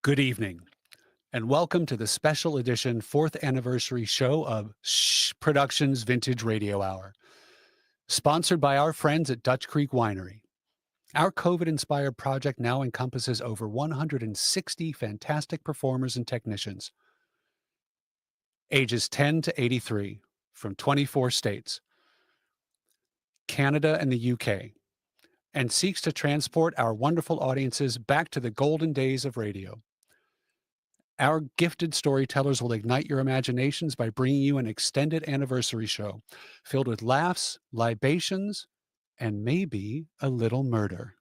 Good evening, and welcome to the special edition 4th anniversary show of Shhh Productions Vintage Radio Hour, sponsored by our friends at Dutch Creek Winery. Our COVID-inspired project now encompasses over 160 fantastic performers and technicians, ages 10 to 83, from 24 states, Canada and the UK, and seeks to transport our wonderful audiences back to the golden days of radio. Our gifted storytellers will ignite your imaginations by bringing you an extended anniversary show filled with laughs, libations, and maybe a little murder.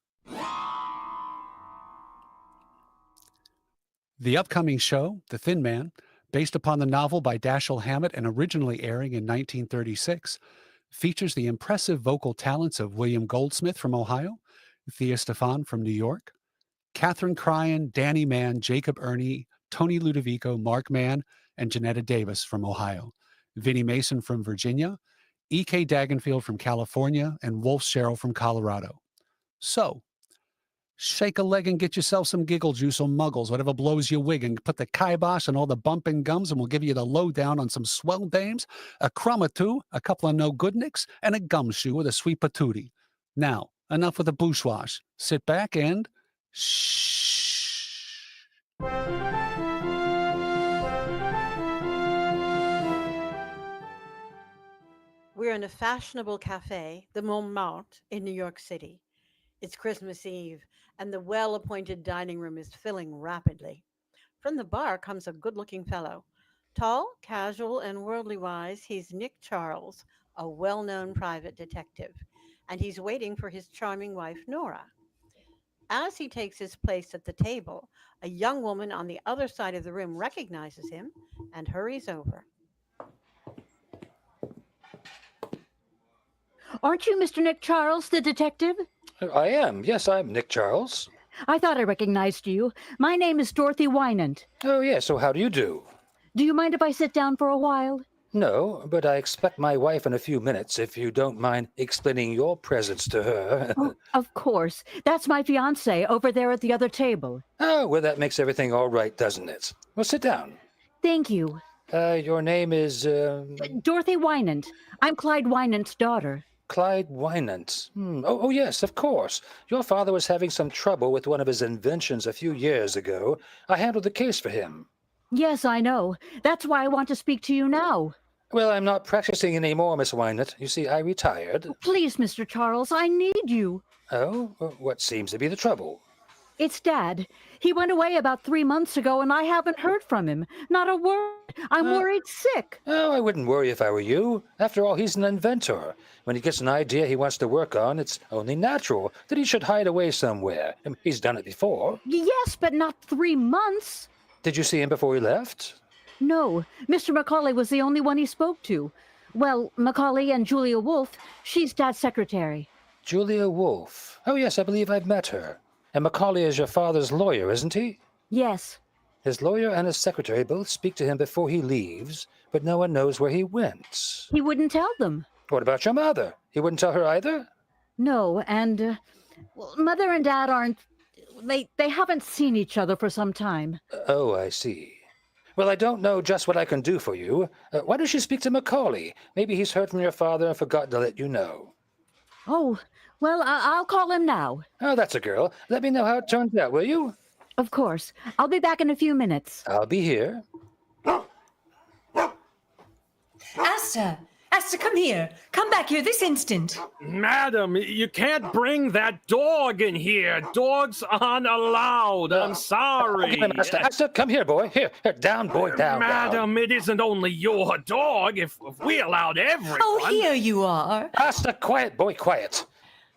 The upcoming show, The Thin Man, based upon the novel by Dashiell Hammett and originally airing in 1936, features the impressive vocal talents of William Goldsmith from Ohio, Thia Stephan from New York, Catherine Cryan, Dani Mann, Jacob Erney, Tony Ludovico, Mark Mann, and Janetta Davis from Ohio, Vinnie Mason from Virginia, E.K. Dagenfield from California, and Wolf Sherrill from Colorado. So, shake a leg and get yourself some giggle juice or muggles, whatever blows your wig, and put the kibosh on all the bumping gums, and we'll give you the lowdown on some swell dames, a crumb or two, a couple of no-goodnicks, and a gumshoe with a sweet patootie. Now, enough with the booshwash. Sit back and shh. We're in a fashionable cafe, the Montmartre, in New York City. It's Christmas Eve, and the well-appointed dining room is filling rapidly. From the bar comes a good-looking fellow. Tall, casual, and worldly-wise, he's Nick Charles, a well-known private detective, and he's waiting for his charming wife, Nora. As he takes his place at the table, a young woman on the other side of the room recognizes him and hurries over. Aren't you Mr. Nick Charles, the detective? I am. Yes, I'm Nick Charles. I thought I recognized you. My name is Dorothy Winant. Oh, yes. So how do you do? Do you mind if I sit down for a while? No, but I expect my wife in a few minutes, if you don't mind explaining your presence to her. Oh, of course. That's my fiancé over there at the other table. Oh, well, that makes everything all right, doesn't it? Well, sit down. Thank you. Your name is, Dorothy Winant. I'm Clyde Winant's daughter. Clyde Winant. Oh, yes, of course. Your father was having some trouble with one of his inventions a few years ago. I handled the case for him. Yes, I know. That's why I want to speak to you now. Well, I'm not practicing anymore, Miss Winant. You see, I retired. Please, Mr. Charles, I need you. Oh, what seems to be the trouble? It's Dad. He went away about 3 months ago, and I haven't heard from him. Not a word. I'm worried sick. Oh, I wouldn't worry if I were you. After all, he's an inventor. When he gets an idea he wants to work on, it's only natural that he should hide away somewhere. He's done it before. Yes, but not 3 months. Did you see him before he left? No, Mr. Macaulay was the only one he spoke to. Well, Macaulay and Julia Wolf, she's Dad's secretary. Julia Wolf. Oh, yes, I believe I've met her. And Macaulay is your father's lawyer, isn't he? Yes. His lawyer and his secretary both speak to him before he leaves, but no one knows where he went. He wouldn't tell them. What about your mother? He wouldn't tell her either? No, and, well, Mother and Dad aren't... They haven't seen each other for some time. Oh, I see. Well, I don't know just what I can do for you. Why don't you speak to Macaulay? Maybe he's heard from your father and forgotten to let you know. Oh, well, I'll call him now. Oh, that's a girl. Let me know how it turns out, will you? Of course. I'll be back in a few minutes. I'll be here. Asta! Asta, come here. Come back here this instant. Madam, you can't bring that dog in here. Dogs aren't allowed. I'm sorry. Okay, Asta, come here, boy. Here, down, boy, down. Madam, it isn't only your dog. If we allowed everyone... Oh, here you are. Asta, quiet, boy, quiet.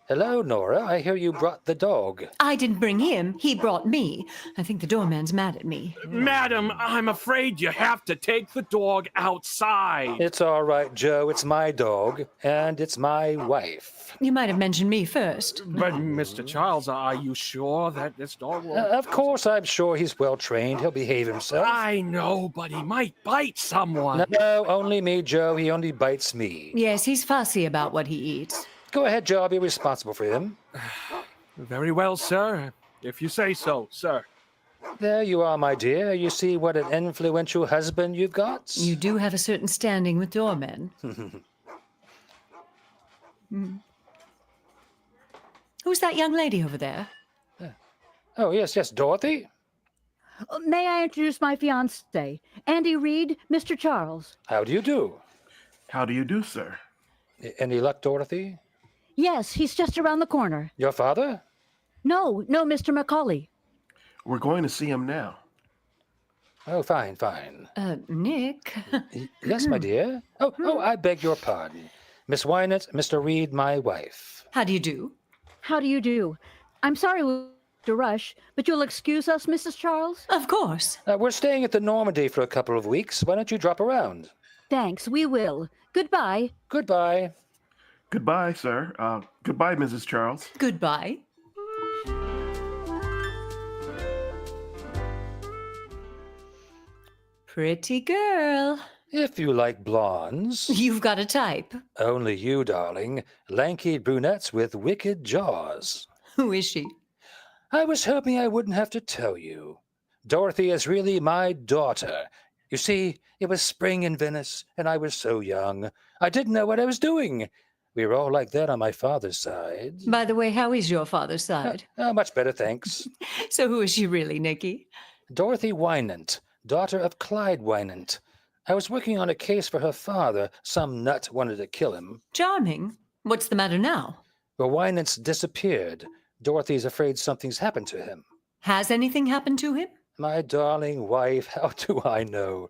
Hello, Nora. I hear you brought the dog. I didn't bring him. He brought me. I think the doorman's mad at me. Madam, I'm afraid you have to take the dog outside. It's all right, Joe. It's my dog, and it's my wife. You might have mentioned me first. But, Mr. Charles, are you sure that this dog will... Of course, I'm sure he's well-trained. He'll behave himself. I know, but he might bite someone. No, only me, Joe. He only bites me. Yes, he's fussy about what he eats. Go ahead, Joe. I'll be responsible for him. Very well, sir. If you say so, sir. There you are, my dear. You see what an influential husband you've got? You do have a certain standing with doormen. Who's that young lady over there? Oh, yes, Dorothy. May I introduce my fiancé, Andy Reed, Mr. Charles? How do you do? How do you do, sir? Any luck, Dorothy? Yes, he's just around the corner. Your father? No, Mr. Macaulay. We're going to see him now. Oh, fine. Nick? Yes, my dear. Oh, I beg your pardon. Miss Winant, Mr. Reed, my wife. How do you do? How do you do? I'm sorry to rush, but you'll excuse us, Mrs. Charles? Of course. We're staying at the Normandy for a couple of weeks. Why don't you drop around? Thanks, we will. Goodbye. Goodbye. Goodbye, sir. Goodbye, Mrs. Charles. Goodbye. Pretty girl. If you like blondes. You've got a type. Only you, darling. Lanky brunettes with wicked jaws. Who is she? I was hoping I wouldn't have to tell you. Dorothy is really my daughter. You see, it was spring in Venice, and I was so young. I didn't know what I was doing. We were all like that on my father's side. By the way, how is your father's side? Much better, thanks. So who is she really, Nicky? Dorothy Winant, daughter of Clyde Winant. I was working on a case for her father. Some nut wanted to kill him. Charming. What's the matter now? The Winants disappeared. Dorothy's afraid something's happened to him. Has anything happened to him? My darling wife, how do I know?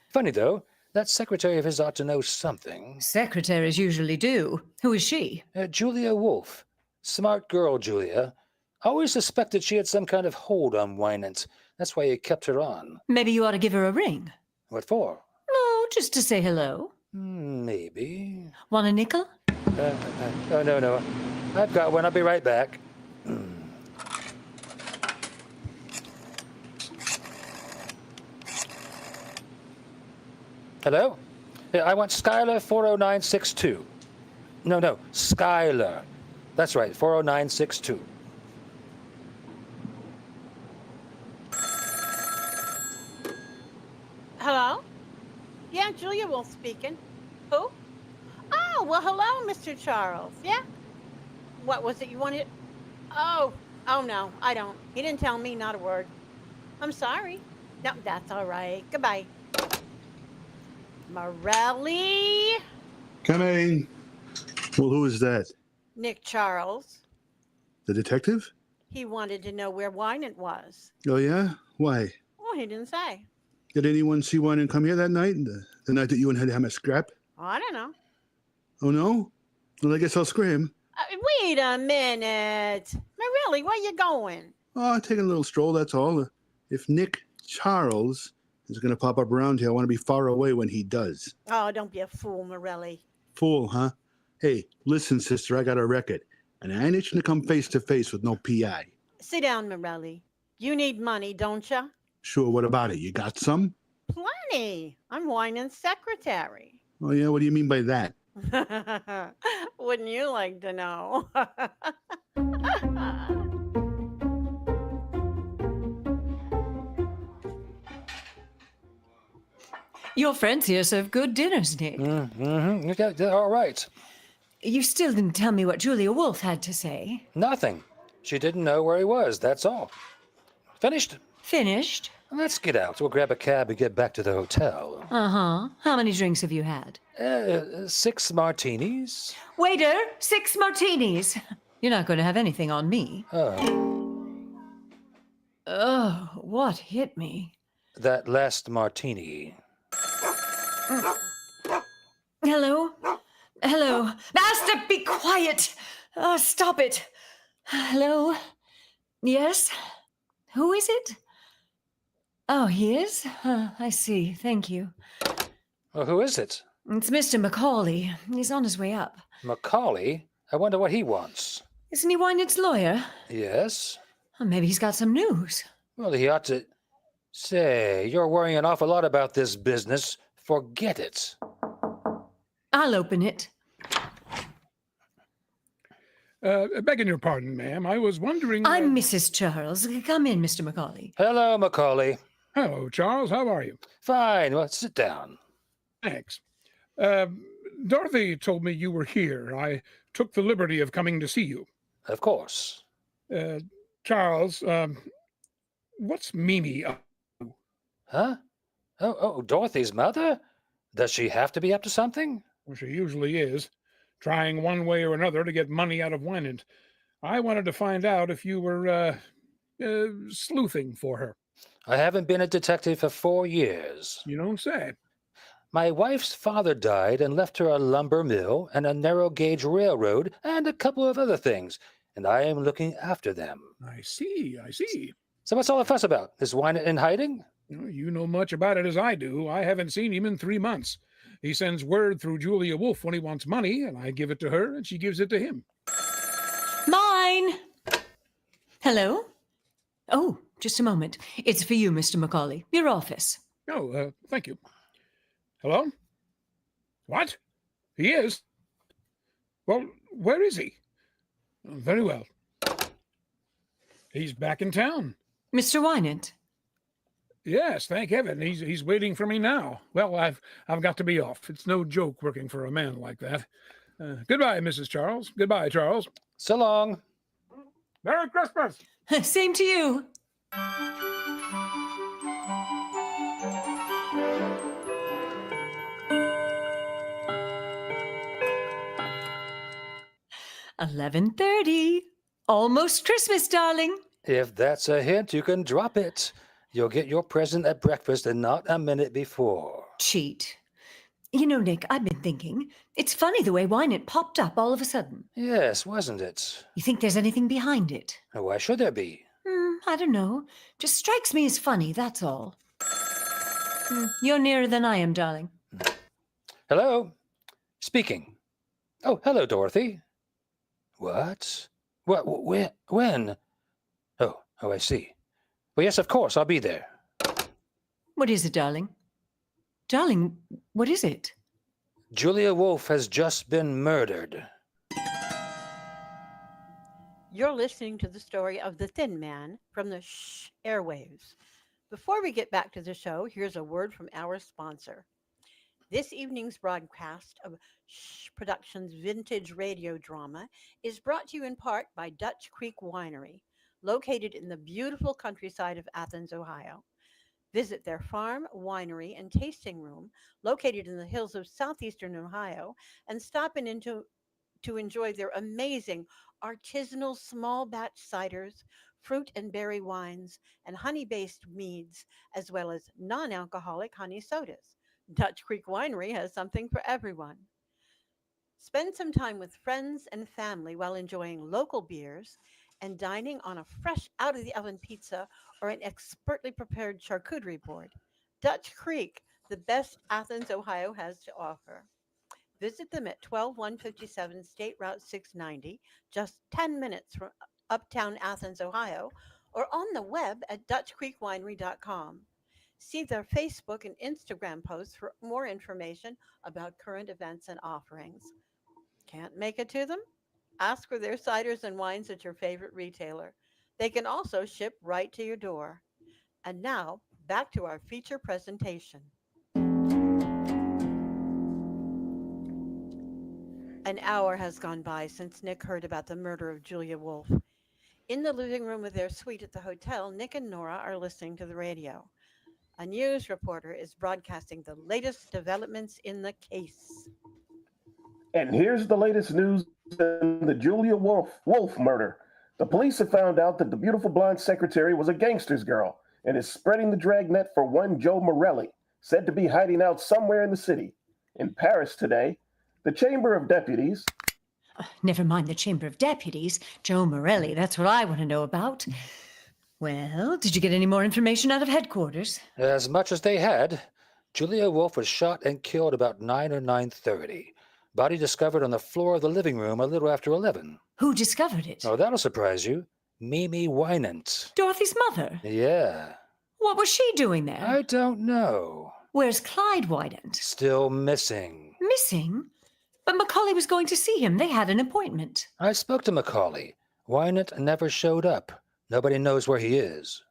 Funny, though, that secretary of his ought to know something. Secretaries usually do. Who is she? Julia Wolf. Smart girl, Julia. Always suspected she had some kind of hold on Winant. That's why he kept her on. Maybe you ought to give her a ring. What for? No, just to say hello. Maybe. Want a nickel? Oh, no. I've got one. I'll be right back. Hello? I want Skylar 40962. No, Skylar. That's right, 40962. Hello? Yeah, Julia Wolf speaking. Who? Oh, well, hello, Mr. Charles. Yeah? What was it you wanted? Oh, no, I don't. He didn't tell me, not a word. I'm sorry. No, that's all right. Goodbye. Morelli? Coming. Well, who is that? Nick Charles. The detective? He wanted to know where Winant was. Oh, yeah? Why? Well, he didn't say. Did anyone see Winant come here that night? The night that you and him had a scrap? I don't know. Oh, no? Well, I guess I'll scram. Wait a minute. Morelli, where you going? Oh, taking a little stroll, that's all. If Nick Charles is going to pop up around here, I want to be far away when he does. Oh, don't be a fool, Morelli. Fool, huh? Hey, listen, sister, I got a record, and I ain't itching to come face to face with no PI. Sit down, Morelli. You need money, don't you? Sure, what about it? You got some? Plenty. I'm Winant's secretary. Oh, yeah, what do you mean by that? Wouldn't you like to know? Your friends here serve good dinners, Nick. Mm-hmm. All right. You still didn't tell me what Julia Wolf had to say. Nothing. She didn't know where he was, that's all. Finished? Finished? Let's get out. We'll grab a cab and get back to the hotel. Uh-huh. How many drinks have you had? 6 martinis. Waiter, 6 martinis. You're not going to have anything on me. Oh, what hit me? That last martini. Hello? Hello? Master, be quiet! Stop it. Hello? Yes? Who is it? Oh, he is? I see. Thank you. Well, who is it? It's Mr. Macaulay. He's on his way up. Macaulay? I wonder what he wants. Isn't he Winant's lawyer? Yes? Maybe he's got some news. Well, he ought to... Say, you're worrying an awful lot about this business. Forget it. I'll open it. Begging your pardon, ma'am. I was wondering. I'm Mrs. Charles. Come in, Mr. Macaulay. Hello, Macaulay. Hello, Charles. How are you? Fine. Well, sit down. Thanks. Dorothy told me you were here. I took the liberty of coming to see you. Of course. Charles, what's Mimi up? Huh? Oh, Dorothy's mother? Does she have to be up to something? Well, she usually is, trying one way or another to get money out of Winant. I wanted to find out if you were sleuthing for her. I haven't been a detective for 4 years. You don't say. My wife's father died and left her a lumber mill and a narrow gauge railroad and a couple of other things, and I am looking after them. I see. So what's all the fuss about? Is Winant in hiding? You know much about it as I do. I haven't seen him in 3 months. He sends word through Julia Wolf when he wants money, and I give it to her, and she gives it to him. Mine! Hello? Oh, just a moment. It's for you, Mr. Macaulay. Your office. Oh, thank you. Hello? What? He is? Well, where is he? Very well. He's back in town. Mr. Winant. Yes, thank heaven. He's waiting for me now. Well, I've got to be off. It's no joke working for a man like that. Goodbye, Mrs. Charles. Goodbye, Charles. So long. Merry Christmas. Same to you. $11:30. Almost Christmas, darling. If that's a hint, you can drop it. You'll get your present at breakfast and not a minute before. Cheat. You know, Nick, I've been thinking, it's funny the way Winant popped up all of a sudden. Yes, wasn't it? You think there's anything behind it? Why should there be? I don't know. Just strikes me as funny, that's all. You're nearer than I am, darling. Hello? Speaking. Oh, hello, Dorothy. What? When? Oh, I see. Well, yes, of course, I'll be there. What is it, darling? Darling, what is it? Julia Wolf has just been murdered. You're listening to the story of the Thin Man from the Shhh airwaves. Before we get back to the show, here's a word from our sponsor. This evening's broadcast of Shhh Productions' vintage radio drama is brought to you in part by Dutch Creek Winery, located in the beautiful countryside of Athens, Ohio. Visit their farm, winery, and tasting room located in the hills of southeastern Ohio and stop in to enjoy their amazing artisanal small batch ciders, fruit and berry wines, and honey-based meads, as well as non-alcoholic honey sodas. Dutch Creek Winery has something for everyone. Spend some time with friends and family while enjoying local beers and dining on a fresh out-of-the-oven pizza or an expertly prepared charcuterie board. Dutch Creek, the best Athens, Ohio has to offer. Visit them at 12157 State Route 690, just 10 minutes from uptown Athens, Ohio, or on the web at DutchCreekWinery.com. See their Facebook and Instagram posts for more information about current events and offerings. Can't make it to them? Ask for their ciders and wines at your favorite retailer. They can also ship right to your door. And now, back to our feature presentation. An hour has gone by since Nick heard about the murder of Julia Wolf. In the living room of their suite at the hotel, Nick and Nora are listening to the radio. A news reporter is broadcasting the latest developments in the case. And here's the latest news in the Julia Wolf murder. The police have found out that the beautiful blonde secretary was a gangster's girl and is spreading the dragnet for one Joe Morelli, said to be hiding out somewhere in the city. In Paris today, the Chamber of Deputies... Never mind the Chamber of Deputies. Joe Morelli, that's what I want to know about. Well, did you get any more information out of headquarters? As much as they had. Julia Wolf was shot and killed about 9 or 9:30. Body discovered on the floor of the living room a little after 11. Who discovered it? Oh, that'll surprise you. Mimi Winant. Dorothy's mother? Yeah. What was she doing there? I don't know. Where's Clyde Winant? Still missing. Missing? But Macaulay was going to see him. They had an appointment. I spoke to Macaulay. Winant never showed up. Nobody knows where he is.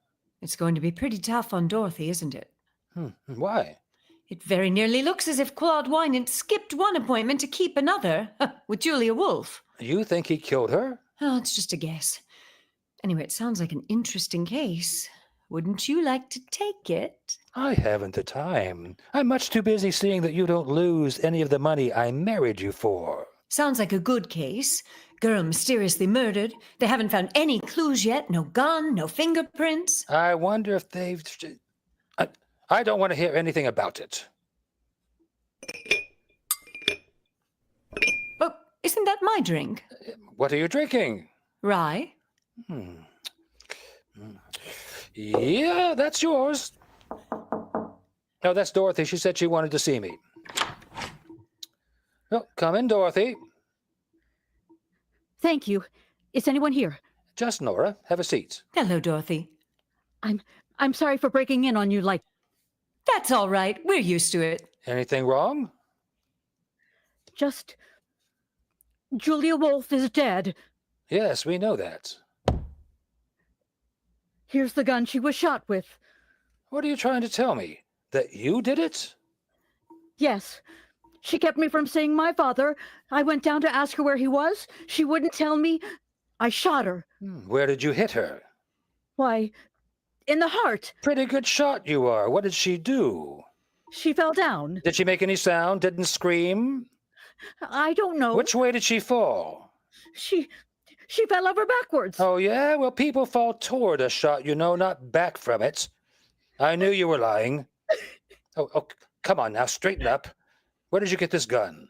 It's going to be pretty tough on Dorothy, isn't it? Why? It very nearly looks as if Claude Winant skipped one appointment to keep another with Julia Wolf. You think he killed her? Oh, it's just a guess. Anyway, it sounds like an interesting case. Wouldn't you like to take it? I haven't the time. I'm much too busy seeing that you don't lose any of the money I married you for. Sounds like a good case. Girl mysteriously murdered. They haven't found any clues yet. No gun, no fingerprints. I wonder if they've... I don't want to hear anything about it. Oh, isn't that my drink? What are you drinking? Rye? Yeah, that's yours. No, that's Dorothy. She said she wanted to see me. Oh, come in, Dorothy. Thank you. Is anyone here? Just Nora. Have a seat. Hello, Dorothy. I'm sorry for breaking in on you like... That's all right. We're used to it. Anything wrong? Just... Julia Wolf is dead. Yes, we know that. Here's the gun she was shot with. What are you trying to tell me? That you did it? Yes. She kept me from seeing my father. I went down to ask her where he was. She wouldn't tell me. I shot her. Where did you hit her? Why, in the heart. Pretty good shot you are. What did she do? She fell down. Did she make any sound? Didn't scream? I don't know. Which way did she fall? She fell over backwards. Oh, yeah? Well, people fall toward a shot, you know, not back from it. I knew you were lying. Oh, come on now, straighten up. Where did you get this gun?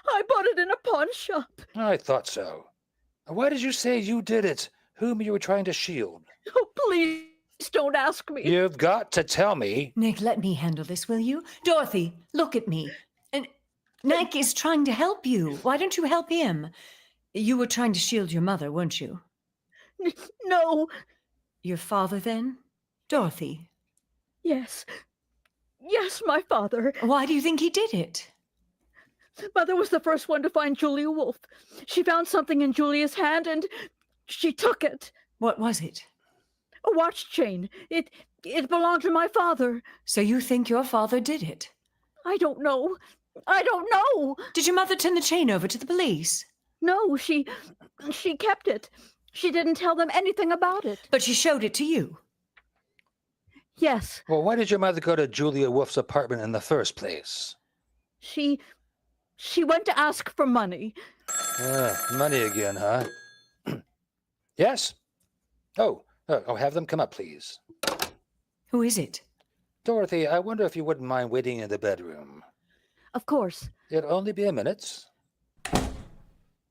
I bought it in a pawn shop. I thought so. Why did you say you did it? Whom you were trying to shield? Oh, please don't ask me. You've got to tell me. Nick, let me handle this, will you? Dorothy, look at me. And Nick is trying to help you. Why don't you help him? You were trying to shield your mother, weren't you? No. Your father, then? Dorothy. Yes. Yes, my father. Why do you think he did it? Mother was the first one to find Julia Wolf. She found something in Julia's hand and she took it. What was it? A watch chain. It belonged to my father. So you think your father did it? I don't know. I don't know. Did your mother turn the chain over to the police? No, she kept it. She didn't tell them anything about it. But she showed it to you? Yes. Well, why did your mother go to Julia Wolf's apartment in the first place? She went to ask for money. Money again, huh? Yes? Oh, have them come up, please. Who is it? Dorothy, I wonder if you wouldn't mind waiting in the bedroom. Of course. It'll only be a minute.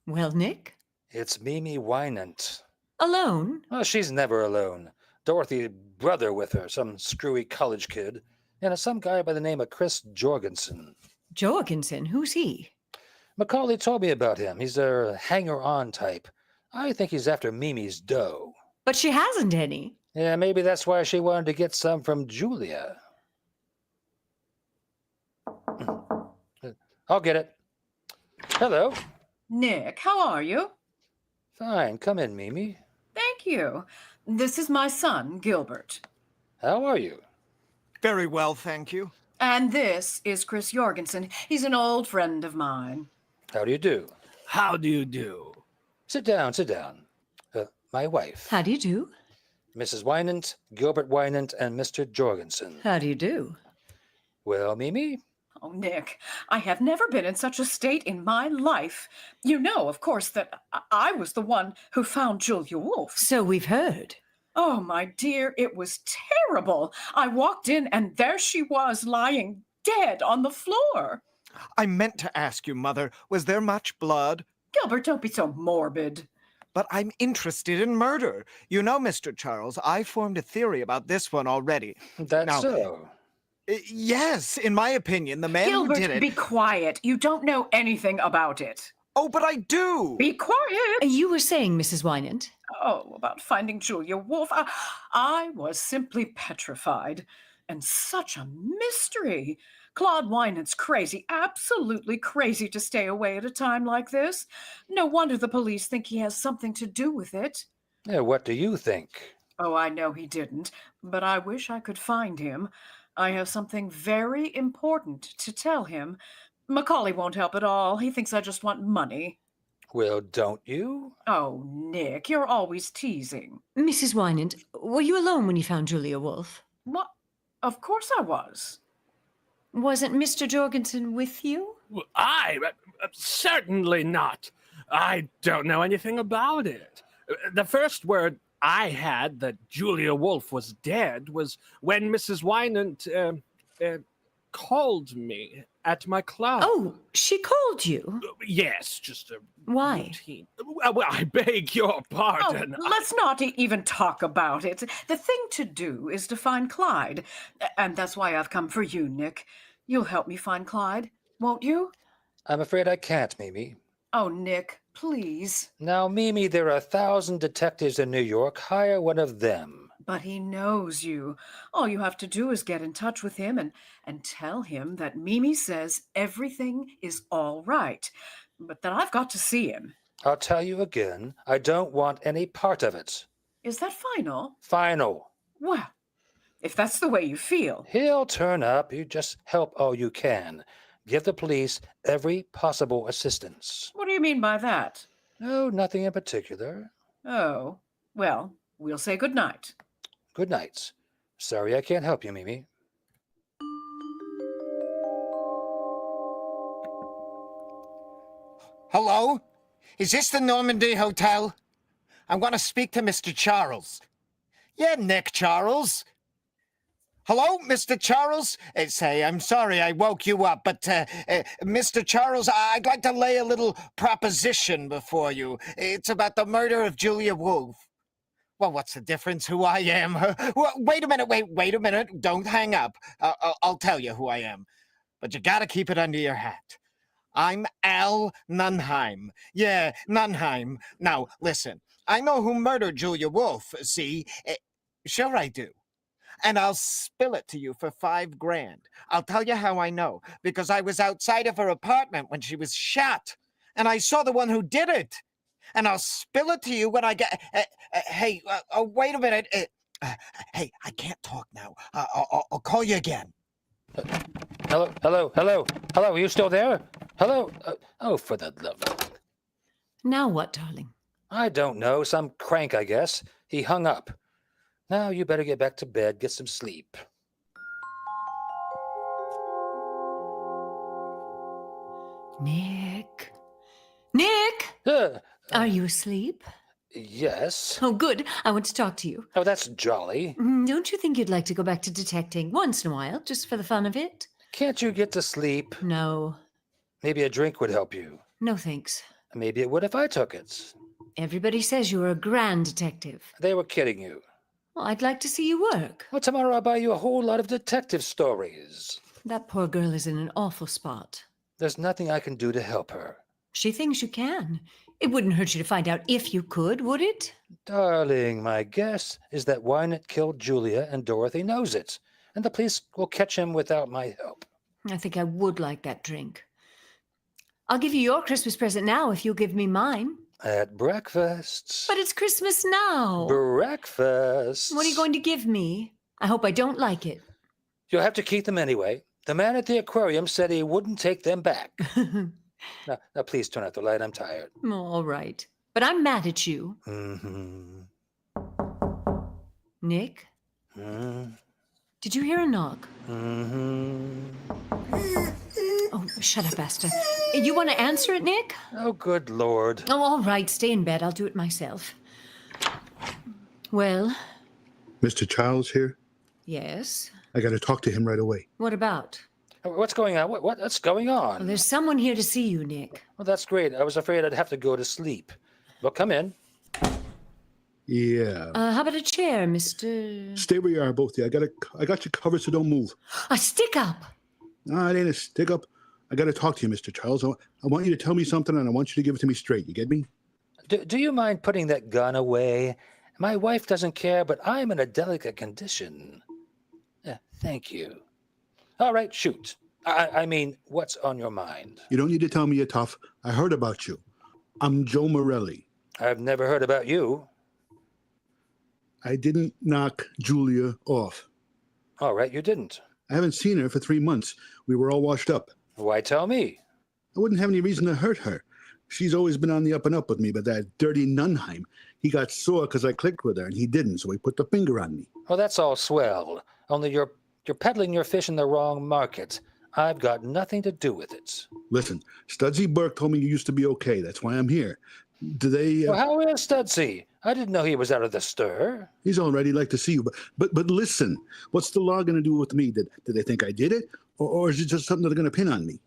Well, Nick? It's Mimi Winant. Alone? Well, she's never alone. Dorothy's brother with her, some screwy college kid, and some guy by the name of Chris Jorgensen. Jorgensen? Who's he? Macaulay told me about him. He's a hanger-on type. I think he's after Mimi's dough. But she hasn't any. Yeah, maybe that's why she wanted to get some from Julia. I'll get it. Hello. Nick, how are you? Fine. Come in, Mimi. Thank you. This is my son, Gilbert. How are you? Very well, thank you. And this is Chris Jorgensen. He's an old friend of mine. How do you do? How do you do? Sit down, sit down. My wife. How do you do? Mrs. Winant, Gilbert Winant, and Mr. Jorgensen. How do you do? Well, Mimi? Oh, Nick, I have never been in such a state in my life. You know, of course, that I was the one who found Julia Wolf. So we've heard. Oh, my dear, it was terrible. I walked in and there she was lying dead on the floor. I meant to ask you, Mother, was there much blood? Gilbert, don't be so morbid. But I'm interested in murder. You know, Mr. Charles, I formed a theory about this one already. That's so. Yes, in my opinion, the man Gilbert, who did it... be quiet. You don't know anything about it. Oh, but I do. Be quiet. You were saying, Mrs. Winant. Oh, about finding Julia Wolf. I was simply petrified. And such a mystery. Claude Winant's crazy, absolutely crazy to stay away at a time like this. No wonder the police think he has something to do with it. Yeah, what do you think? Oh, I know he didn't, but I wish I could find him. I have something very important to tell him. Macaulay won't help at all. He thinks I just want money. Well, don't you? Oh, Nick, you're always teasing. Mrs. Winant, were you alone when you found Julia Wolf? What? Of course I was. Wasn't Mr. Jorgensen with you? Certainly not. I don't know anything about it. The first word I had that Julia Wolf was dead was when Mrs. Winant called me at my club. Oh, she called you? Yes, just a Why? routine. Well, I beg your pardon. Oh, let's not even talk about it. The thing to do is to find Clyde. And that's why I've come for you, Nick. You'll help me find Clyde, won't you? I'm afraid I can't, Mimi. Oh, Nick, please. Now, Mimi, there are 1,000 detectives in New York. Hire one of them. But he knows you. All you have to do is get in touch with him and tell him that Mimi says everything is all right, but that I've got to see him. I'll tell you again, I don't want any part of it. Is that final? Final. Well, if that's the way you feel. He'll turn up. You just help all you can. Give the police every possible assistance. What do you mean by that? No, nothing in particular. Oh, well, we'll say good night. Good night. Sorry I can't help you, Mimi. Hello? Is this the Normandy Hotel? I want to speak to Mr. Charles. Yeah, Nick Charles. Hello, Mr. Charles? Say, I'm sorry I woke you up, but Mr. Charles, I'd like to lay a little proposition before you. It's about the murder of Julia Wolf. Well, what's the difference who I am? Wait a minute, wait a minute. Don't hang up. I'll tell you who I am. But you gotta keep it under your hat. I'm Al Nunheim. Yeah, Nunheim. Now, listen. I know who murdered Julia Wolf, see? Sure I do. And I'll spill it to you for $5,000. I'll tell you how I know. Because I was outside of her apartment when she was shot. And I saw the one who did it. And I'll spill it to you when I get... hey, wait a minute. Hey, I can't talk now. I'll call you again. Hello, are you still there? Hello? Oh, for the love of... Now what, darling? I don't know. Some crank, I guess. He hung up. Now you better get back to bed, get some sleep. Nick? Nick? Are you asleep? Yes. Oh, good. I want to talk to you. Oh, that's jolly. Don't you think you'd like to go back to detecting once in a while, just for the fun of it? Can't you get to sleep? No. Maybe a drink would help you. No, thanks. Maybe it would if I took it. Everybody says you're a grand detective. They were kidding you. Well, I'd like to see you work. Well, tomorrow I'll buy you a whole lot of detective stories. That poor girl is in an awful spot. There's nothing I can do to help her. She thinks you can. It wouldn't hurt you to find out if you could, would it? Darling, my guess is that Winant killed Julia and Dorothy knows it, and the police will catch him without my help. I think I would like that drink. I'll give you your Christmas present now if you'll give me mine. At breakfast. But it's Christmas now. Breakfast. What are you going to give me? I hope I don't like it. You'll have to keep them anyway. The man at the aquarium said he wouldn't take them back. Now, please turn out the light. I'm tired. All right. But I'm mad at you. Mm-hmm. Nick? Did you hear a knock? Oh, shut up, Asta. You want to answer it, Nick? Oh, good Lord. Oh, all right. Stay in bed. I'll do it myself. Well? Mr. Charles here? Yes? I got to talk to him right away. What about? What's going on? What's going on? Well, there's someone here to see you, Nick. Well, that's great. I was afraid I'd have to go to sleep. Well, come in. Yeah. How about a chair, Mr. Stay where you are, both of you. I got you covered, so don't move. A stick up. No, it ain't a stick up. I got to talk to you, Mr. Charles. I want you to tell me something, and I want you to give it to me straight. You get me? Do you mind putting that gun away? My wife doesn't care, but I'm in a delicate condition. Thank you. All right, shoot. I mean, what's on your mind? You don't need to tell me you're tough. I heard about you. I'm Joe Morelli. I've never heard about you. I didn't knock Julia off. All right, you didn't. I haven't seen her for 3 months. We were all washed up. Why tell me? I wouldn't have any reason to hurt her. She's always been on the up and up with me, but that dirty Nunheim, he got sore because I clicked with her, and he didn't, so he put the finger on me. Well, that's all swell. Only you're peddling your fish in the wrong market. I've got nothing to do with it. Listen, Studsy Burke told me you used to be okay. That's why I'm here. Do they... Well, how is Studsy? I didn't know he was out of the stir. He's all right. He'd like to see you. But listen, what's the law going to do with me? Did they think I did it? Or is it just something they're going to pin on me?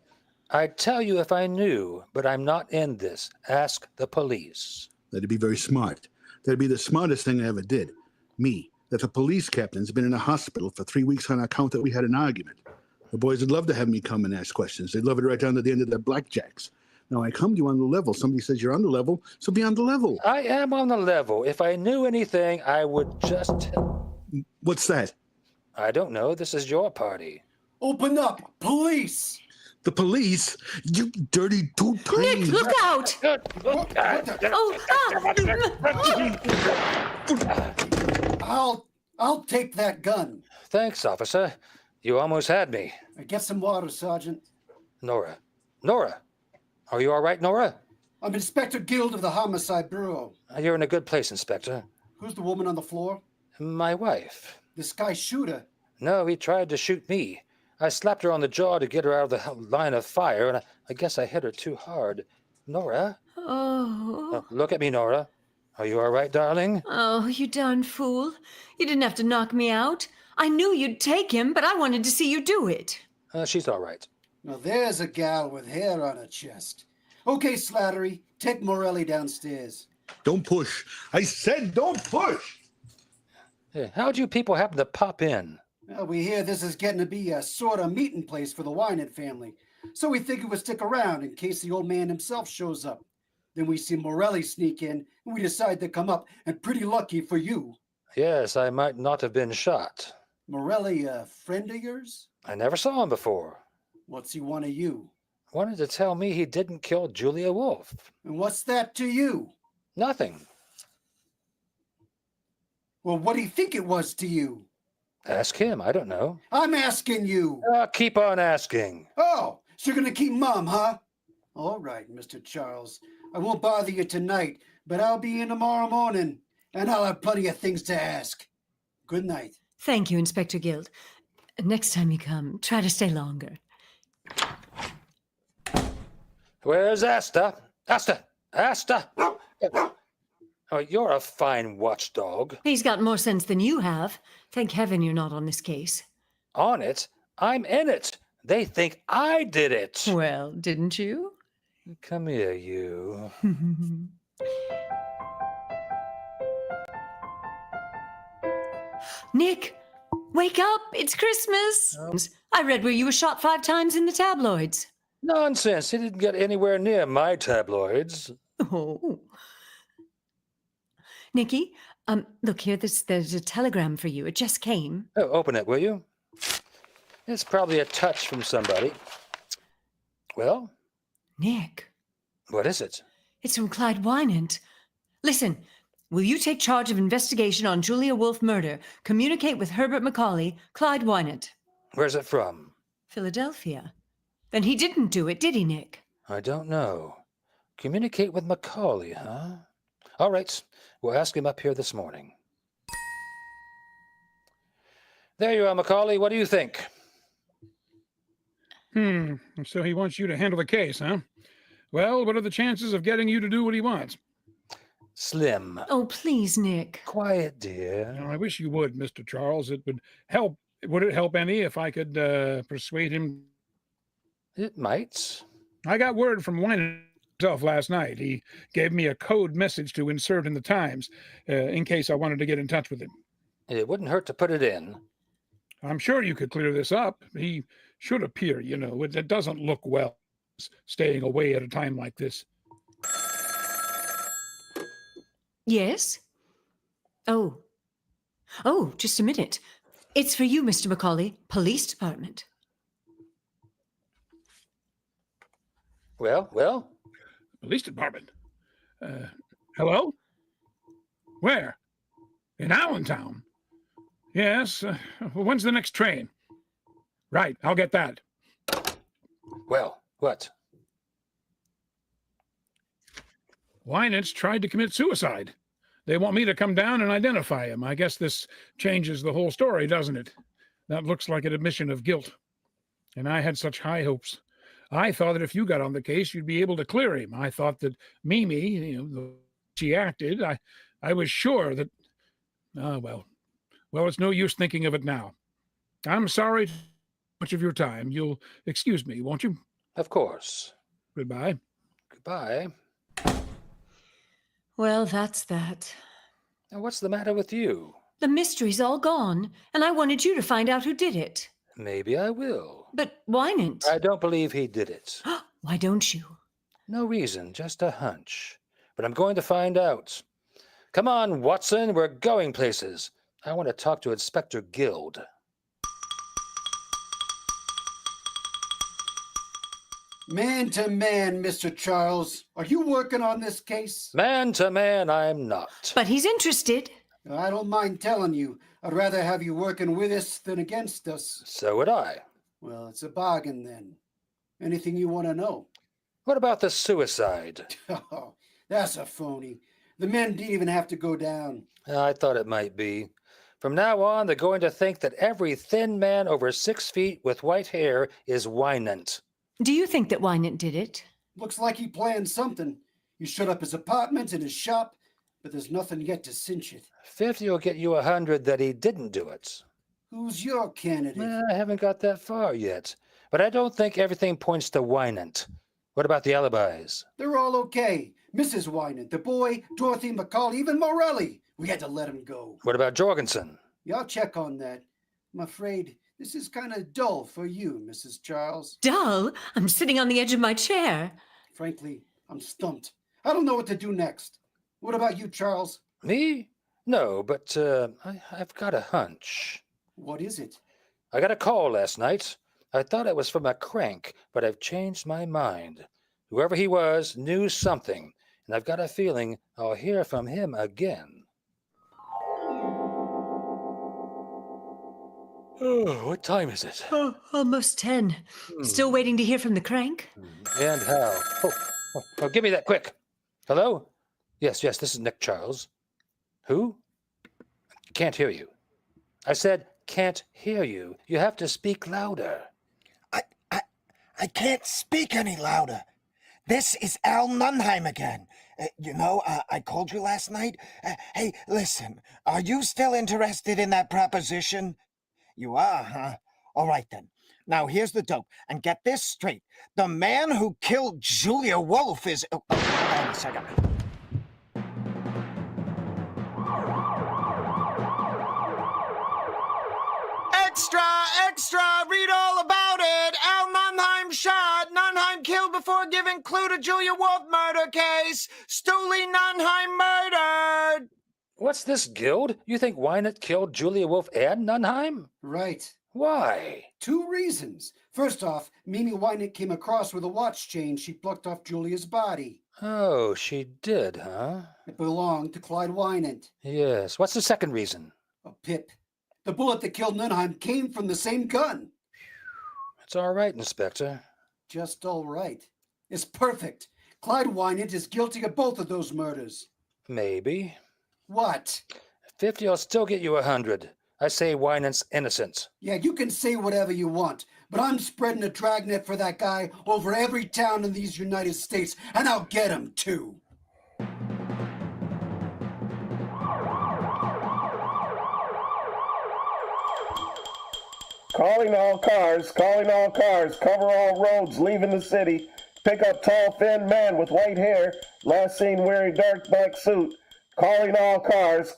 I'd tell you if I knew, but I'm not in this. Ask the police. That'd be very smart. That'd be the smartest thing I ever did. Me, that the police captain's been in a hospital for 3 weeks on account that we had an argument. The boys would love to have me come and ask questions. They'd love it right down to the end of their blackjacks. Now, I come to you on the level. Somebody says you're on the level, so be on the level. I am on the level. If I knew anything, I would just tell. What's that? I don't know. This is your party. Open up! Police! The police? You dirty two-tone... Nick, look out! I'll take that gun. Thanks, officer. You almost had me. Get some water, Sergeant. Nora. Are you all right, Nora? I'm Inspector Guild of the Homicide Bureau. You're in a good place, Inspector. Who's the woman on the floor? My wife. This guy shoot her. No, he tried to shoot me. I slapped her on the jaw to get her out of the line of fire, and I guess I hit her too hard. Nora? Oh. Look at me, Nora. Are you all right, darling? Oh, you darn fool. You didn't have to knock me out. I knew you'd take him, but I wanted to see you do it. She's all right. Now there's a gal with hair on her chest. Okay, Slattery, take Morelli downstairs. Don't push. I said don't push. Hey, how'd you people happen to pop in? Well, we hear this is getting to be a sort of meeting place for the Winant family, so we figured we'd stick around in case the old man himself shows up. Then we see Morelli sneak in, and we decide to come up, and pretty lucky for you. Yes, I might not have been shot. Morelli a friend of yours? I never saw him before. What's he want of you? Wanted to tell me he didn't kill Julia Wolf. And what's that to you? Nothing. Well, what do you think it was to you? Ask him. I don't know. I'm asking you. Keep on asking. Oh, so you're going to keep mum, huh? All right, Mr. Charles. I won't bother you tonight, but I'll be in tomorrow morning, and I'll have plenty of things to ask. Good night. Thank you, Inspector Guild. Next time you come, try to stay longer. Where's Asta? Asta! Oh, you're a fine watchdog. He's got more sense than you have. Thank heaven you're not on this case. On it? I'm in it. They think I did it. Well, didn't you? Come here, you. Nick, wake up. It's Christmas. I read where you were shot 5 times in the tabloids. Nonsense. He didn't get anywhere near my tabloids. Oh. Nicky, look here, there's a telegram for you. It just came. Oh, open it, will you? It's probably a touch from somebody. Well? Nick. What is it? It's from Clyde Winant. Listen, will you take charge of investigation on Julia Wolf murder? Communicate with Herbert Macaulay, Clyde Winant. Where's it from? Philadelphia. Then he didn't do it, did he, Nick? I don't know. Communicate with Macaulay, huh? All right. We'll ask him up here this morning. There you are, Macaulay. What do you think? So he wants you to handle the case, huh? Well, what are the chances of getting you to do what he wants? Slim. Oh, please, Nick. Quiet, dear. I wish you would, Mr. Charles. It would help. Would it help any if I could persuade him? It might. I got word from Winant himself last night. He gave me a code message to insert in the Times in case I wanted to get in touch with him. It wouldn't hurt to put it in. I'm sure you could clear this up. He should appear, you know. It doesn't look well staying away at a time like this. Yes? Oh, just a minute. It's for you, Mr. Macaulay, Police Department. Well? Police department. Hello? Where? In Allentown? Yes. When's the next train? Right, I'll get that. Well, what? Winant's tried to commit suicide. They want me to come down and identify him. I guess this changes the whole story, doesn't it? That looks like an admission of guilt. And I had such high hopes. I thought that if you got on the case, you'd be able to clear him. I thought that Mimi, she acted. I was sure that... Well, it's no use thinking of it now. I'm sorry much of your time. You'll excuse me, won't you? Of course. Goodbye. Goodbye. Well, that's that. Now, what's the matter with you? The mystery's all gone, and I wanted you to find out who did it. Maybe I will. But Winant. I don't believe he did it. Why don't you? No reason, just a hunch. But I'm going to find out. Come on, Watson, we're going places. I want to talk to Inspector Guild. Man to man, Mr. Charles. Are you working on this case? Man to man, I'm not. But he's interested. I don't mind telling you. I'd rather have you working with us than against us. So would I. Well, it's a bargain then. Anything you want to know? What about the suicide? Oh, that's a phony. The men didn't even have to go down. I thought it might be. From now on, they're going to think that every thin man over 6 feet with white hair is Winant. Do you think that Winant did it? Looks like he planned something. He shut up his apartment and his shop, but there's nothing yet to cinch it. 50 will get you 100 that he didn't do it. Who's your candidate? I haven't got that far yet, but I don't think everything points to Winant. What about the alibis? They're all okay. Mrs. Winant, the boy, Dorothy, McCauley, even Morelli. We had to let him go. What about Jorgensen? Yeah, I'll check on that. I'm afraid this is kind of dull for you, Mrs. Charles. Dull? I'm sitting on the edge of my chair. Frankly, I'm stumped. I don't know what to do next. What about you, Charles? Me? No, but I've got a hunch. What is it? I got a call last night. I thought it was from a crank, but I've changed my mind. Whoever he was knew something, and I've got a feeling I'll hear from him again. Oh, what time is it? Oh, almost 10. Still waiting to hear from the crank? And how? Oh, give me that quick. Hello? Yes, this is Nick Charles. Who? Can't hear you. I said, can't hear you. You have to speak louder. I can't speak any louder. This is Al Nunheim again. I called you last night. Hey, listen, are you still interested in that proposition? You are, huh? All right, then. Now, here's the dope. And get this straight. The man who killed Julia Wolf is... Oh, hold on a second. Extra! Read all about it! Al Nunheim shot! Nunheim killed before giving clue to Julia Wolf murder case! Stooley Nunheim murdered! What's this, Guild? You think Winant killed Julia Wolf and Nunheim? Right. Why? 2 reasons. First off, Mimi Winant came across with a watch chain she plucked off Julia's body. Oh, she did, huh? It belonged to Clyde Winant. Yes. What's the second reason? A pip. The bullet that killed Nunheim came from the same gun. It's all right, Inspector. Just all right. It's perfect. Clyde Winant is guilty of both of those murders. Maybe. What? 50 will still get you 100. I say Winant's innocent. Yeah, you can say whatever you want, but I'm spreading a dragnet for that guy over every town in these United States, and I'll get him too. Calling all cars, cover all roads, leaving the city. Pick up tall, thin man with white hair, last seen wearing dark black suit. Calling all cars.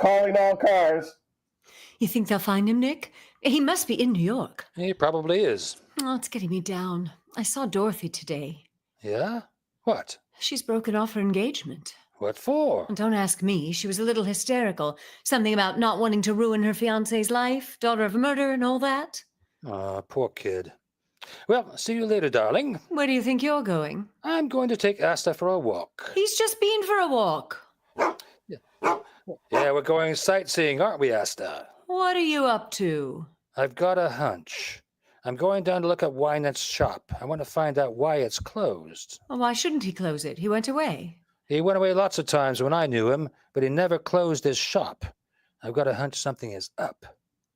You think they'll find him, Nick? He must be in New York. He probably is. Oh, it's getting me down. I saw Dorothy today. Yeah? What? She's broken off her engagement. What for? Don't ask me. She was a little hysterical. Something about not wanting to ruin her fiancé's life, daughter of a murderer, and all that. Ah, poor kid. Well, see you later, darling. Where do you think you're going? I'm going to take Asta for a walk. He's just been for a walk. Yeah, we're going sightseeing, aren't we, Asta? What are you up to? I've got a hunch. I'm going down to look at Winant's shop. I want to find out why it's closed. Well, why shouldn't he close it? He went away. He went away lots of times when I knew him, but he never closed his shop. I've got a hunch something is up.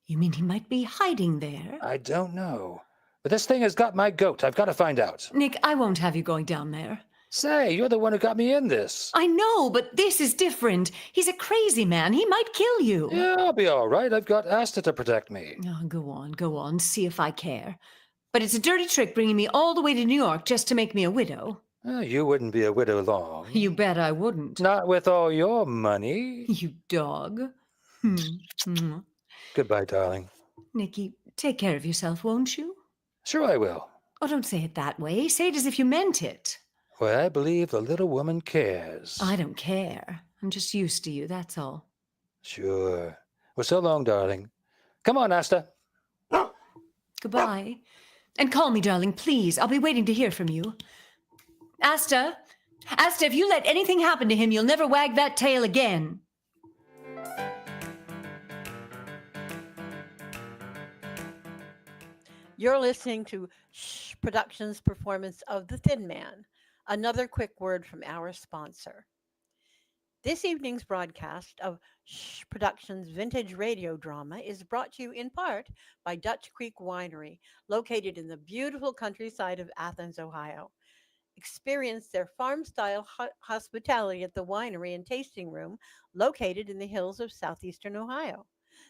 You mean he might be hiding there? I don't know. But this thing has got my goat. I've got to find out. Nick, I won't have you going down there. Say, you're the one who got me in this. I know, but this is different. He's a crazy man. He might kill you. Yeah, I'll be all right. I've got Asta to protect me. Oh, go on. See if I care. But it's a dirty trick bringing me all the way to New York just to make me a widow. You wouldn't be a widow long. You bet I wouldn't. Not with all your money. You dog. Goodbye, darling. Nicky, take care of yourself, won't you? Sure I will. Oh, don't say it that way. Say it as if you meant it. Well, I believe the little woman cares. I don't care. I'm just used to you, that's all. Sure. Well, so long, darling. Come on, Asta. Goodbye. And call me, darling, please. I'll be waiting to hear from you. Asta, if you let anything happen to him, you'll never wag that tail again. You're listening to Shhh Productions' performance of The Thin Man. Another quick word from our sponsor. This evening's broadcast of Shhh Productions' vintage radio drama is brought to you in part by Dutch Creek Winery, located in the beautiful countryside of Athens, Ohio. Experience their farm-style hospitality at the winery and tasting room located in the hills of southeastern Ohio.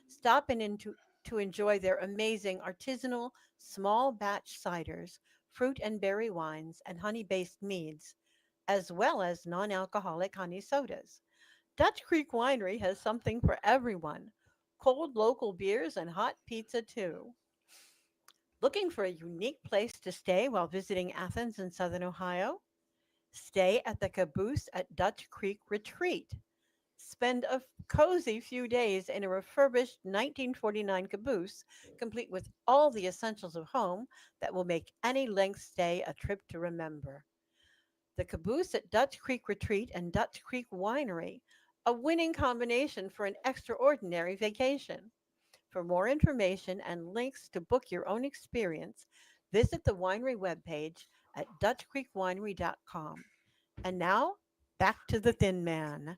Stop in to enjoy their amazing artisanal small batch ciders, fruit and berry wines, and honey-based meads, as well as non-alcoholic honey sodas. Dutch Creek Winery has something for everyone. Cold local beers and hot pizza too. Looking for a unique place to stay while visiting Athens in southern Ohio? Stay at the Caboose at Dutch Creek Retreat. Spend a cozy few days in a refurbished 1949 caboose, complete with all the essentials of home that will make any length stay a trip to remember. The caboose at Dutch Creek Retreat and Dutch Creek Winery, a winning combination for an extraordinary vacation. For more information and links to book your own experience, visit the winery webpage at dutchcreekwinery.com. And now, back to the Thin Man.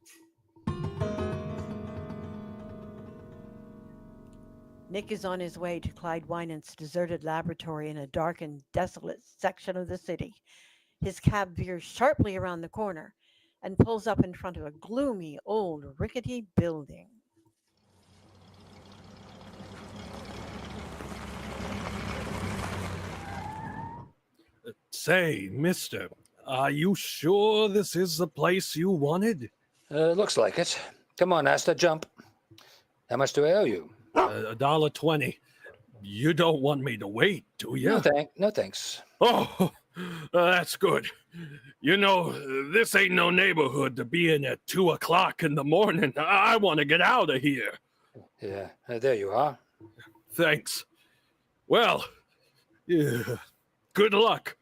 Nick is on his way to Clyde Winant's deserted laboratory in a dark and desolate section of the city. His cab veers sharply around the corner and pulls up in front of a gloomy, old, rickety building. Say, mister, are you sure this is the place you wanted? Looks like it. Come on, Asta, jump. How much do I owe you? $1.20. You don't want me to wait, do you? No thanks. Oh, that's good. You know, this ain't no neighborhood to be in at 2 o'clock in the morning. I want to get out of here. Yeah, there you are. Thanks. Well, good luck.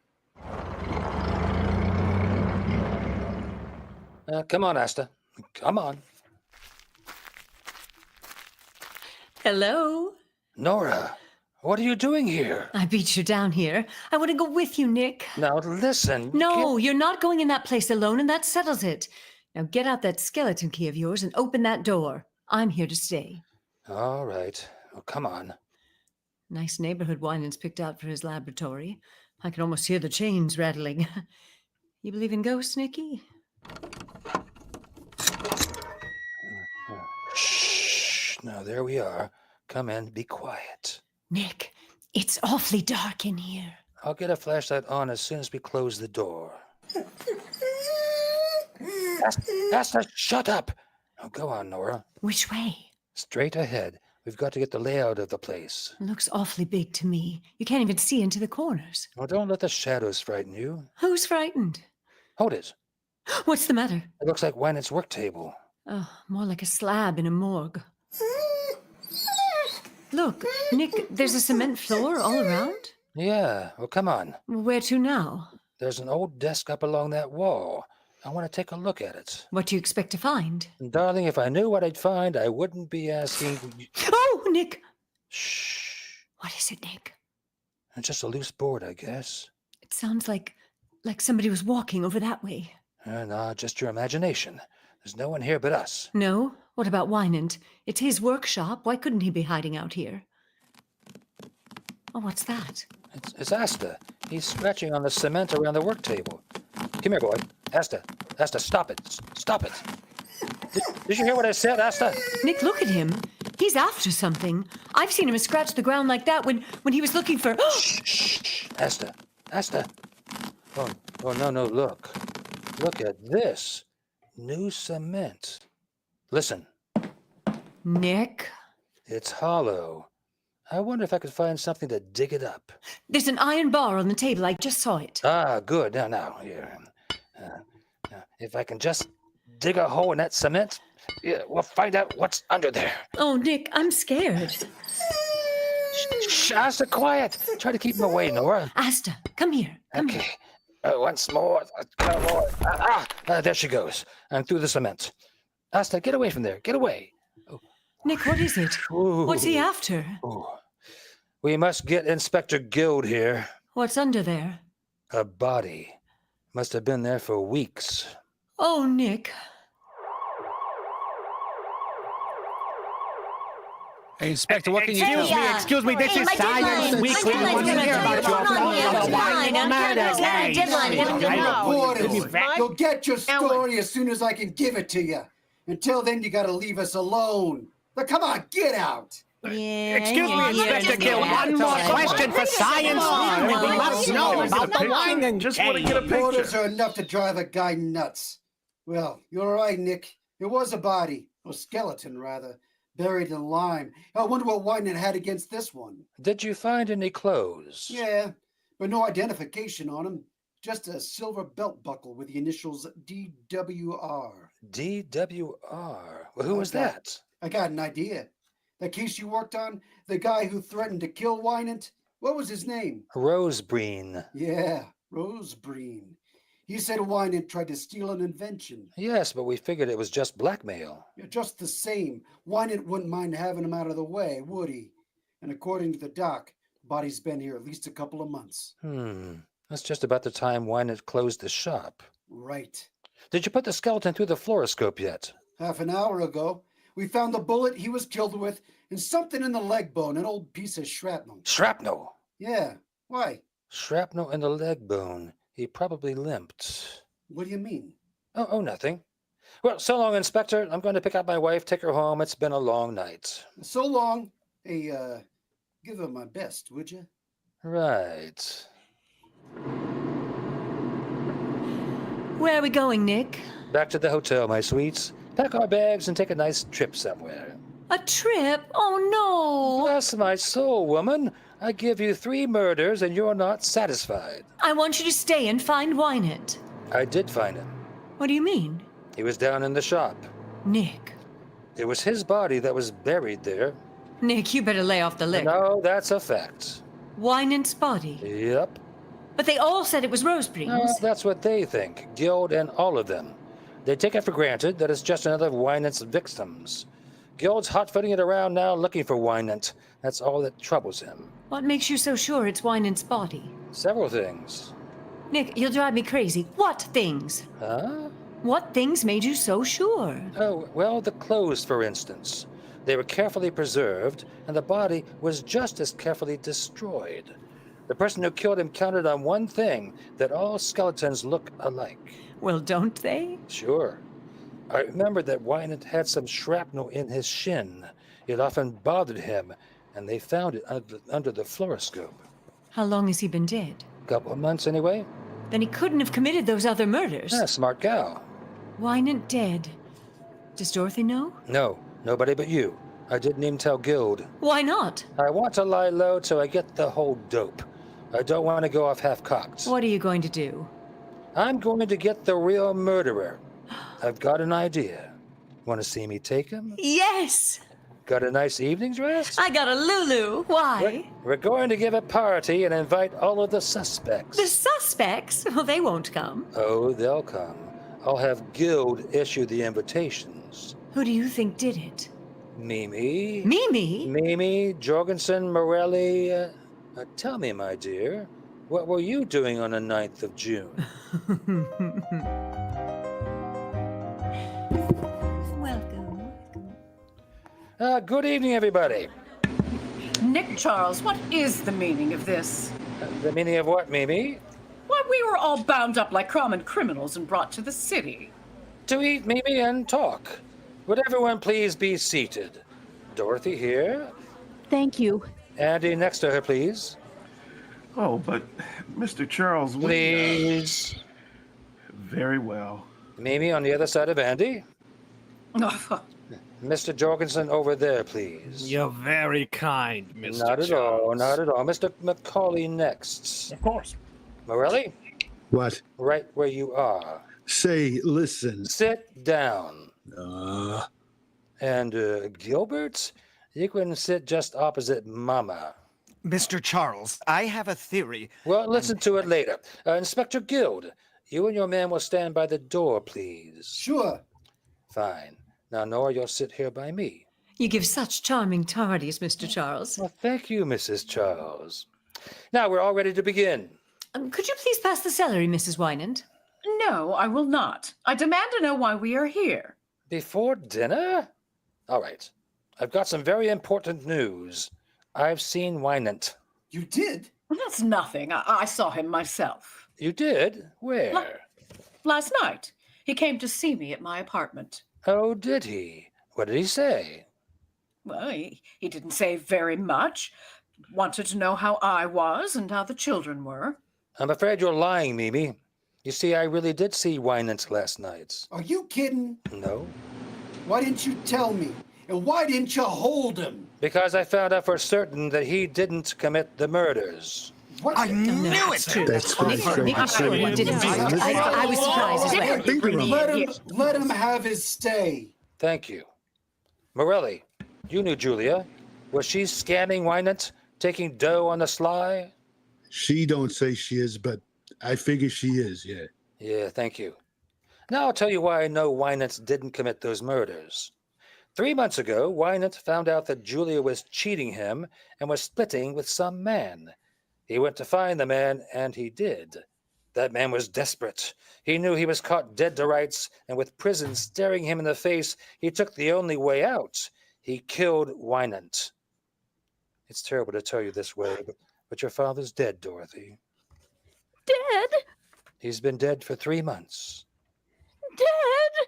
Come on, Asta. Come on. Hello? Nora, what are you doing here? I beat you down here. I want to go with you, Nick. Now, listen. No, you're not going in that place alone, and that settles it. Now get out that skeleton key of yours and open that door. I'm here to stay. All right. Well, come on. Nice neighborhood Winant's picked out for his laboratory. I can almost hear the chains rattling. You believe in ghosts, Nicky? Shh. Now, there we are. Come in. Be quiet. Nick, it's awfully dark in here. I'll get a flashlight on as soon as we close the door. Asta, shut up. Now, go on, Nora. Which way? Straight ahead. We've got to get the layout of the place. It looks awfully big to me. You can't even see into the corners. Well, don't let the shadows frighten you. Who's frightened? Hold it. What's the matter? It looks like Winant's work table. Oh, more like a slab in a morgue. Look, Nick, there's a cement floor all around. Yeah, well, come on. Where to now? There's an old desk up along that wall. I want to take a look at it. What do you expect to find? Darling, if I knew what I'd find, I wouldn't be asking. Oh, Nick! Shh. What is it, Nick? It's just a loose board, I guess. It sounds like somebody was walking over that way. No, just your imagination. There's no one here but us. No? What about Winant? It's his workshop. Why couldn't he be hiding out here? Oh, what's that? It's Asta. He's scratching on the cement around the work table. Come here, boy. Asta, stop it. Stop it. Did you hear what I said, Asta? Nick, look at him. He's after something. I've seen him scratch the ground like that when he was looking for... Shh. Asta. Oh, no, look. Look at this. New cement. Listen. Nick? It's hollow. I wonder if I could find something to dig it up. There's an iron bar on the table. I just saw it. Ah, good. Now, here. If I can just dig a hole in that cement, we'll find out what's under there. Oh, Nick, I'm scared. Shh, Asta, quiet. Try to keep him away, Nora. Asta, come here. Come here. Once more. There she goes. And through the cement. Asta, get away from there. Get away. Nick, what is it? Ooh. What's he after? Ooh. We must get Inspector Guild here. What's under there? A body. Must have been there for weeks. Oh, Nick. Hey, Inspector, what can you do? Excuse me, this is Science Weekly. We want to hear about your Winant murder case. You'll get your story as soon as I can give it to you. Until then, you gotta leave us alone. But come on, get out. Excuse me, Inspector Gill, one more question for Science Weekly. We must know about the Winant Just want to get a picture. Orders are enough to drive a guy nuts. Well, you're right, Nick. It was a body, or skeleton, rather, buried in lime. I wonder what Winant had against this one. Did you find any clothes? Yeah, but no identification on him. Just a silver belt buckle with the initials DWR. DWR? Well, who was that? I got an idea. That case you worked on, the guy who threatened to kill Winant, what was his name? Rosebreen. Yeah, Rosebreen. He said Winant tried to steal an invention. Yes, but we figured it was just blackmail. Yeah, just the same, Winant wouldn't mind having him out of the way, would he? And according to the doc, the body's been here at least a couple of months. That's just about the time Winant closed the shop. Right. Did you put the skeleton through the fluoroscope yet? Half an hour ago, we found the bullet he was killed with and something in the leg bone, an old piece of shrapnel. Shrapnel? Yeah, why? Shrapnel in the leg bone. He probably limped. What do you mean? Oh, nothing. Well, so long, Inspector. I'm going to pick up my wife, take her home. It's been a long night. So long. Hey, give her my best, would you? Right. Where are we going, Nick? Back to the hotel, my sweets. Pack our bags and take a nice trip somewhere. A trip? Oh, no. Bless my soul, woman. I give you 3 murders and you're not satisfied. I want you to stay and find Winant. I did find him. What do you mean? He was down in the shop. Nick. It was his body that was buried there. Nick, you better lay off the liquor. No, that's a fact. Winant's body. Yep. But they all said it was Rosebreen's. That's what they think. Guild and all of them. They take it for granted that it's just another of Winant's victims. Guild's hot-footing it around now looking for Winant. That's all that troubles him. What makes you so sure it's Winant's body? Several things. Nick, you'll drive me crazy. What things? Huh? What things made you so sure? Oh, well, the clothes, for instance. They were carefully preserved, and the body was just as carefully destroyed. The person who killed him counted on one thing, that all skeletons look alike. Well, don't they? Sure. I remembered that Winant had some shrapnel in his shin. It often bothered him, and they found it under the fluoroscope. How long has he been dead? Couple of months, anyway. Then he couldn't have committed those other murders. Yeah, smart gal. Winant dead. Does Dorothy know? No, nobody but you. I didn't even tell Guild. Why not? I want to lie low till I get the whole dope. I don't want to go off half-cocked. What are you going to do? I'm going to get the real murderer. I've got an idea. Want to see me take him? Yes! Got a nice evening dress? I got a Lulu. Why? We're going to give a party and invite all of the suspects. The suspects? Well, they won't come. Oh, they'll come. I'll have Guild issue the invitations. Who do you think did it? Mimi? Mimi? Jorgensen, Morelli. Tell me, my dear, what were you doing on the 9th of June? Welcome. Good evening, everybody. Nick Charles, what is the meaning of this? The meaning of what, Mimi? Why, we were all bound up like common criminals and brought to the city. To eat, Mimi, and talk. Would everyone please be seated? Dorothy here. Thank you. Andy next to her, please. Oh, but Mr. Charles, Please. Very well. Mimi on the other side of Andy. Oh, Mr. Jorgensen over there, please. You're very kind, Mr. Not at all, Charles. not at all. Mr. Macaulay next. Of course. Morelli, What? right where you are. Say, listen. Sit down. Uh, And Gilbert, you can sit just opposite Mama. Mr. Charles, I have a theory. Well, listen to it later. Inspector Guild, you and your man will stand by the door, please. Sure. Fine. Now, Nora, you'll sit here by me. You give such charming tardies, Mr. Charles. Well, thank you, Mrs. Charles. Now, we're all ready to begin. Could you please pass the celery, Mrs. Winant? no, I will not. I demand to know why we are here. Before dinner? All right. I've got some very important news. I've seen Winant. You did? That's nothing. I saw him myself. You did? Where? Last night. He came to see me at my apartment. Oh, did he? What did he say? Well, he didn't say very much. Wanted to know how I was and how the children were. I'm afraid you're lying, Mimi. You see, I really did see Winant last night. Are you kidding? No? Why didn't you tell me? And why didn't you hold him? Because I found out for certain that he didn't commit the murders. What? I knew it. that's what I'm sure he didn't do it. I was surprised as well. Think about it. Let him have his stay. Thank you. Morelli, you knew Julia. Was she scamming Winant, taking dough on the sly? She don't say she is, but I figure she is, yeah. Yeah, thank you. Now I'll tell you why I know Winant didn't commit those murders. 3 months ago, Winant found out that Julia was cheating him and was splitting with some man. He went to find the man, and he did. That man was desperate. He knew he was caught dead to rights, and with prison staring him in the face, he took the only way out. He killed Winant. It's terrible to tell you this way, but your father's dead, Dorothy. Dead? He's been dead for 3 months. Dead?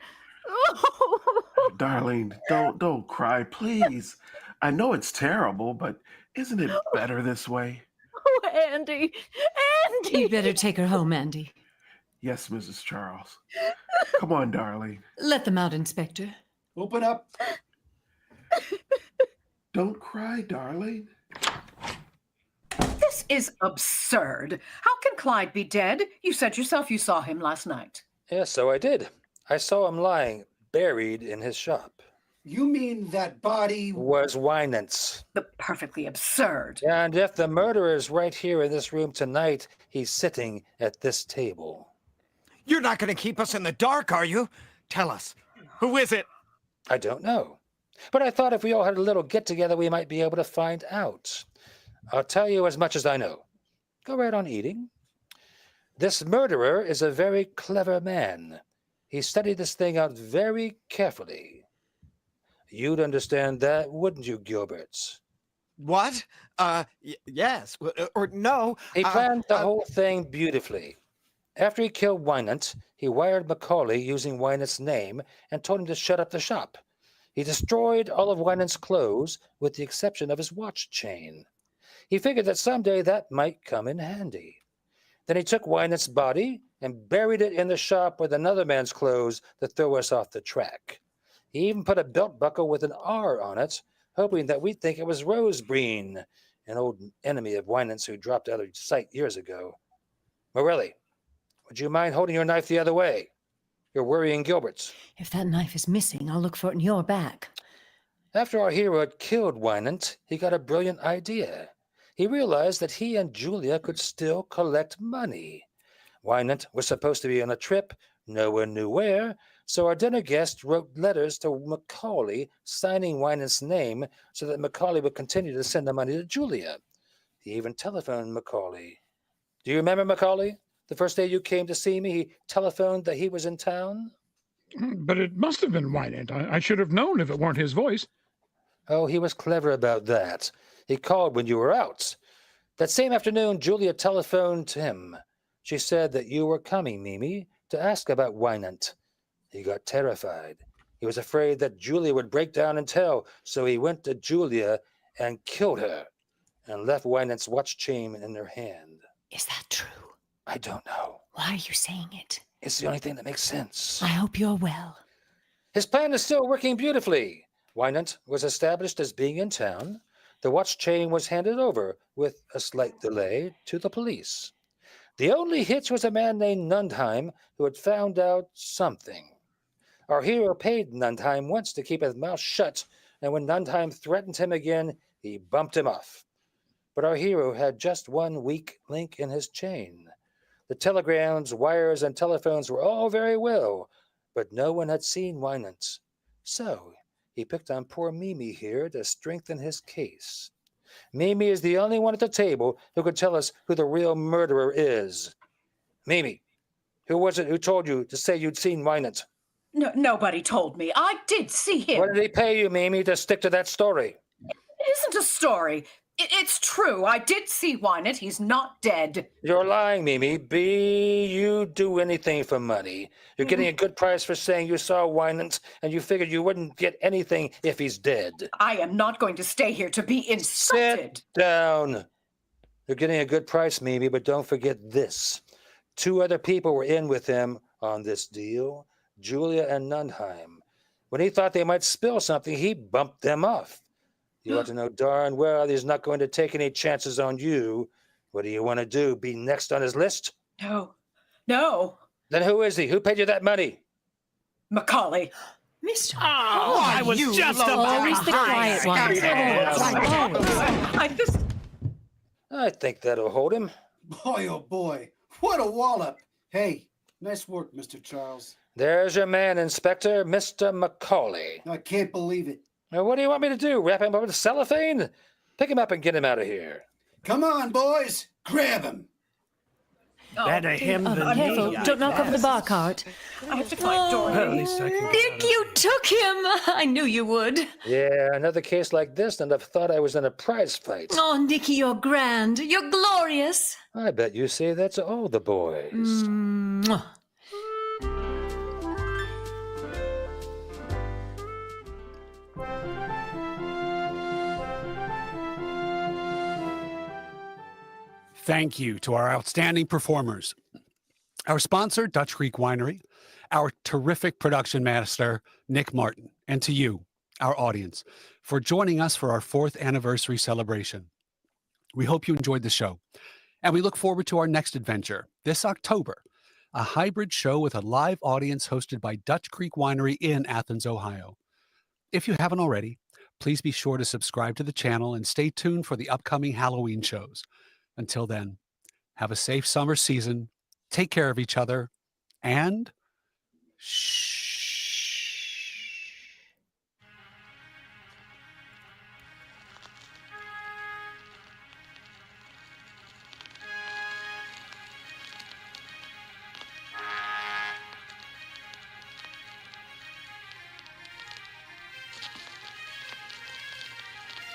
Oh. Darlene, don't cry, please. I know it's terrible, but isn't it better this way? Oh, Andy. Andy. You'd better take her home, Andy. Yes, Mrs. Charles. Come on, Darlene. Let them out, Inspector. Open up. Don't cry, Darlene. This is absurd. How can Clyde be dead? You said yourself you saw him last night. Yes, so I did. I saw him lying, buried in his shop. You mean that body? Was Winant's. But perfectly absurd. And if the murderer is right here in this room tonight, he's sitting at this table. You're not going to keep us in the dark, are you? Tell us. Who is it? I don't know. But I thought if we all had a little get-together, we might be able to find out. I'll tell you as much as I know. Go right on eating. This murderer is a very clever man. He studied this thing out very carefully. You'd understand that, wouldn't you, Gilbert? What? Yes. Or no. He planned the whole thing beautifully. After he killed Winant, he wired Macaulay using Winant's name and told him to shut up the shop. He destroyed all of Winant's clothes with the exception of his watch chain. He figured that someday that might come in handy. Then he took Winant's body and buried it in the shop with another man's clothes to throw us off the track. He even put a belt buckle with an R on it, hoping that we'd think it was Rosebreen, an old enemy of Winant's who dropped out of sight years ago. Morelli, would you mind holding your knife the other way? You're worrying Gilbert's. If that knife is missing, I'll look for it in your back. After our hero had killed Winant, he got a brilliant idea. He realized that he and Julia could still collect money. Winant was supposed to be on a trip, no one knew where, so our dinner guest wrote letters to Macaulay, signing Winant's name so that Macaulay would continue to send the money to Julia. He even telephoned Macaulay. Do you remember Macaulay? The first day you came to see me, he telephoned that he was in town? But it must have been Winant. I should have known if it weren't his voice. Oh, he was clever about that. He called when you were out. That same afternoon, Julia telephoned to him. She said that you were coming, Mimi, to ask about Winant. He got terrified. He was afraid that Julia would break down and tell, so he went to Julia and killed her and left Winant's watch chain in her hand. Is that true? I don't know. Why are you saying it? It's the only thing that makes sense. I hope you're well. His plan is still working beautifully. Winant was established as being in town. The watch chain was handed over, with a slight delay, to the police. The only hitch was a man named Nundheim who had found out something. Our hero paid Nundheim once to keep his mouth shut, and when Nundheim threatened him again, he bumped him off. But our hero had just one weak link in his chain. The telegrams, wires, and telephones were all very well, but no one had seen Winant. So he picked on poor Mimi here to strengthen his case. Mimi is the only one at the table who could tell us who the real murderer is. Mimi, who was it who told you to say you'd seen Winant? No, nobody told me. I did see him. What did he pay you, Mimi, to stick to that story? It isn't a story. It's true. I did see Winant. He's not dead. You're lying, Mimi. You do anything for money. You're getting a good price for saying you saw Winant, and you figured you wouldn't get anything if he's dead. I am not going to stay here to be insulted. Sit down. You're getting a good price, Mimi, but don't forget this. 2 other people were in with him on this deal, Julia and Nundheim. When he thought they might spill something, he bumped them off. You ought to know darn well he's not going to take any chances on you. What do you want to do, be next on his list? No. No. Then who is he? Who paid you that money? Macaulay. Mr. Oh, I was just about Always the quiet one. I think that'll hold him. Boy, oh boy, what a wallop. Hey, nice work, Mr. Charles. There's your man, Inspector, Mr. Macaulay. I can't believe it. Now, what do you want me to do? Wrap him up with cellophane? Pick him up and get him out of here. Come on, boys, grab him. Better him than Careful, me. don't knock over the bar cart. I have to find Dorothy. Well, at least I can. Nick, you took him. I knew you would. Yeah, another case like this, and I've thought I was in a prize fight. Oh, Nicky, you're grand. You're glorious. I bet you say that to all the boys. Mwah. Thank you to our outstanding performers. Our sponsor, Dutch Creek Winery, our terrific production master, Nick Martin, and to you, our audience, for joining us for our 4th anniversary celebration. We hope you enjoyed the show, and we look forward to our next adventure this October, a hybrid show with a live audience hosted by Dutch Creek Winery in Athens, Ohio. If you haven't already, please be sure to subscribe to the channel and stay tuned for the upcoming Halloween shows. Until then, have a safe summer season, take care of each other, and shh.